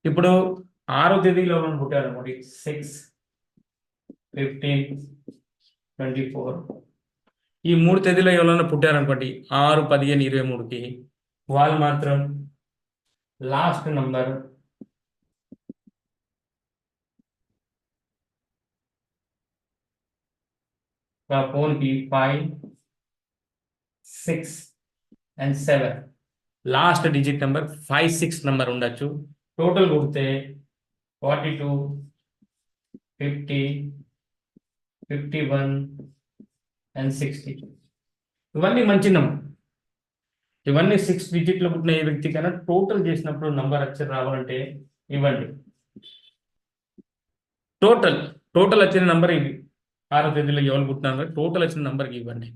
ఇప్పుడు 6వ తేదీలో పుట్టారు అనుకోండి, 6, 15, 24. ఈ 3 తేదీలో ఎవరైనా పుట్టారనుకోండి, 6, 15, 23కి వాళ్ళు మాత్రం లాస్ట్ నంబర్ ఫోన్కి 5, 6 and 7 last digit number 5, 6 number ఉండొచ్చు. టోటల్ కొడితే 42, 50, 51 and 60. ఇవన్నీ మంచి నెంబర్. ఇవన్నీ 6 డిజిట్లో పుట్టిన ఏ వ్యక్తికైనా టోటల్ చేసినప్పుడు నంబర్ వచ్చి రావాలంటే ఇవ్వండి. టోటల్ వచ్చిన నంబర్ ఇది. 6వ తేదీలో ఎవరు పుట్టినారు, టోటల్ వచ్చిన నంబర్కి ఇవ్వండి.